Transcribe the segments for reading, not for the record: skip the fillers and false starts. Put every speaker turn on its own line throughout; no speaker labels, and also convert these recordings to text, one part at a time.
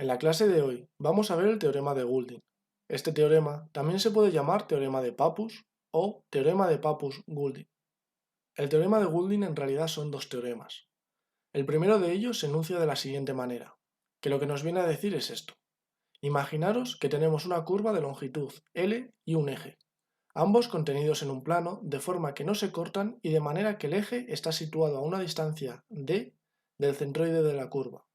En la clase de hoy vamos a ver el teorema de Goulding. Este teorema también se puede llamar teorema de Pappus o teorema de Pappus-Goulding. El teorema de Goulding en realidad son dos teoremas. El primero de ellos se enuncia de la siguiente manera, que lo que nos viene a decir es esto. Imaginaros que tenemos una curva de longitud L y un eje, ambos contenidos en un plano de forma que no se cortan y de manera que el eje está situado a una distancia d del centroide de la curva.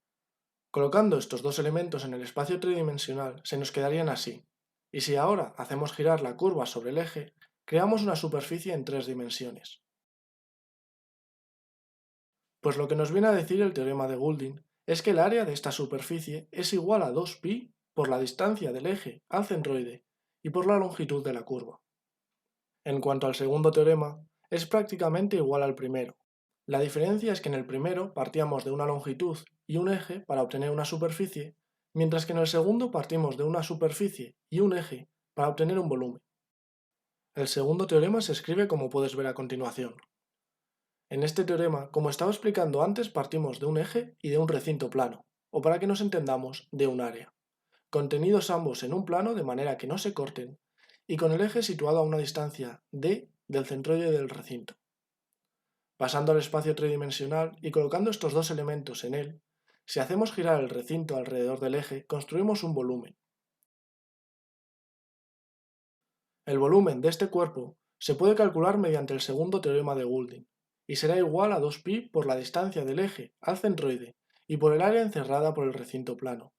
Colocando estos dos elementos en el espacio tridimensional se nos quedarían así, y si ahora hacemos girar la curva sobre el eje, creamos una superficie en tres dimensiones. Pues lo que nos viene a decir el teorema de Goulding es que el área de esta superficie es igual a 2π por la distancia del eje al centroide y por la longitud de la curva. En cuanto al segundo teorema, es prácticamente igual al primero. La diferencia es que en el primero partíamos de una longitud y un eje para obtener una superficie, mientras que en el segundo partimos de una superficie y un eje para obtener un volumen. El segundo teorema se escribe como puedes ver a continuación. En este teorema, como estaba explicando antes, partimos de un eje y de un recinto plano, o para que nos entendamos, de un área, contenidos ambos en un plano de manera que no se corten, y con el eje situado a una distancia d del centroide del recinto. Pasando al espacio tridimensional y colocando estos dos elementos en él, si hacemos girar el recinto alrededor del eje, construimos un volumen. El volumen de este cuerpo se puede calcular mediante el segundo teorema de Goulding, y será igual a 2π por la distancia del eje al centroide y por el área encerrada por el recinto plano.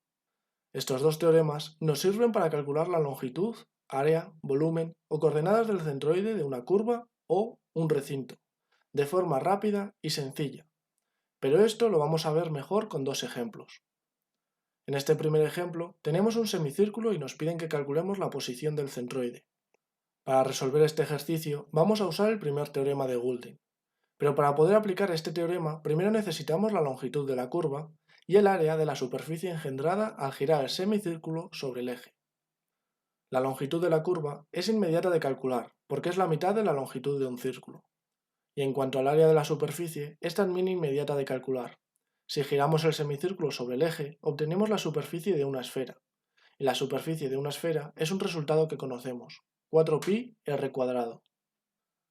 Estos dos teoremas nos sirven para calcular la longitud, área, volumen o coordenadas del centroide de una curva o un recinto, de forma rápida y sencilla. Pero esto lo vamos a ver mejor con dos ejemplos. En este primer ejemplo tenemos un semicírculo y nos piden que calculemos la posición del centroide. Para resolver este ejercicio vamos a usar el primer teorema de Goulding, pero para poder aplicar este teorema primero necesitamos la longitud de la curva y el área de la superficie engendrada al girar el semicírculo sobre el eje. La longitud de la curva es inmediata de calcular porque es la mitad de la longitud de un círculo. Y en cuanto al área de la superficie, es también inmediata de calcular. Si giramos el semicírculo sobre el eje, obtenemos la superficie de una esfera. Y la superficie de una esfera es un resultado que conocemos, 4π r cuadrado.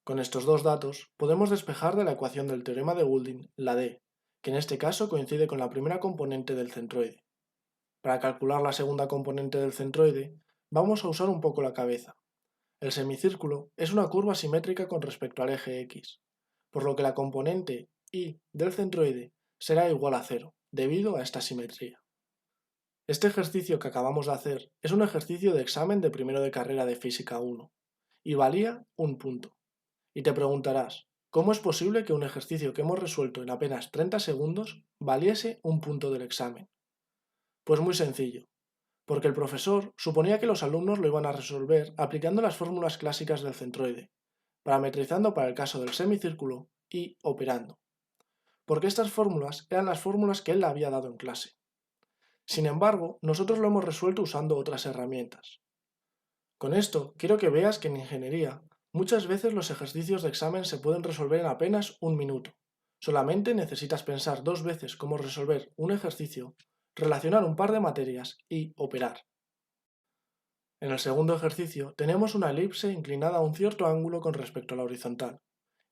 Con estos dos datos, podemos despejar de la ecuación del teorema de Goulding la d, que en este caso coincide con la primera componente del centroide. Para calcular la segunda componente del centroide, vamos a usar un poco la cabeza. El semicírculo es una curva simétrica con respecto al eje x, por lo que la componente y del centroide será igual a 0, debido a esta simetría. Este ejercicio que acabamos de hacer es un ejercicio de examen de primero de carrera de Física 1, y valía un punto. Y te preguntarás, ¿cómo es posible que un ejercicio que hemos resuelto en apenas 30 segundos valiese un punto del examen? Pues muy sencillo, porque el profesor suponía que los alumnos lo iban a resolver aplicando las fórmulas clásicas del centroide, parametrizando para el caso del semicírculo y operando, porque estas fórmulas eran las fórmulas que él había dado en clase. Sin embargo, nosotros lo hemos resuelto usando otras herramientas. Con esto, quiero que veas que en ingeniería, muchas veces los ejercicios de examen se pueden resolver en apenas un minuto. Solamente necesitas pensar dos veces cómo resolver un ejercicio, relacionar un par de materias y operar. En el segundo ejercicio tenemos una elipse inclinada a un cierto ángulo con respecto a la horizontal,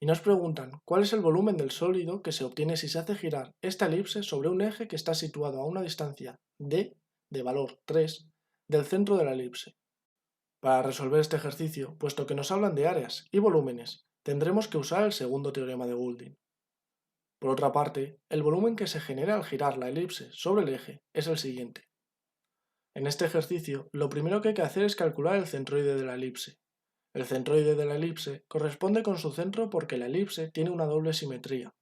y nos preguntan cuál es el volumen del sólido que se obtiene si se hace girar esta elipse sobre un eje que está situado a una distancia d de valor 3 del centro de la elipse. Para resolver este ejercicio, puesto que nos hablan de áreas y volúmenes, tendremos que usar el segundo teorema de Goulding. Por otra parte, el volumen que se genera al girar la elipse sobre el eje es el siguiente. En este ejercicio, lo primero que hay que hacer es calcular el centroide de la elipse. El centroide de la elipse corresponde con su centro porque la elipse tiene una doble simetría,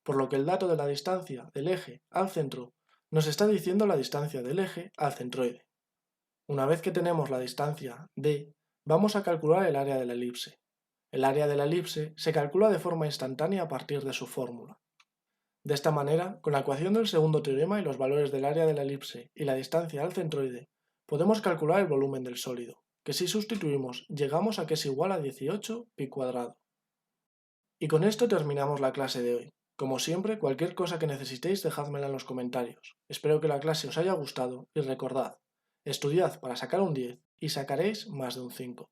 por lo que el dato de la distancia del eje al centro nos está diciendo la distancia del eje al centroide. Una vez que tenemos la distancia d, vamos a calcular el área de la elipse. El área de la elipse se calcula de forma instantánea a partir de su fórmula. De esta manera, con la ecuación del segundo teorema y los valores del área de la elipse y la distancia al centroide, podemos calcular el volumen del sólido, que si sustituimos llegamos a que es igual a 18 pi cuadrado. Y con esto terminamos la clase de hoy. Como siempre, cualquier cosa que necesitéis dejádmela en los comentarios. Espero que la clase os haya gustado y recordad, estudiad para sacar un 10 y sacaréis más de un 5.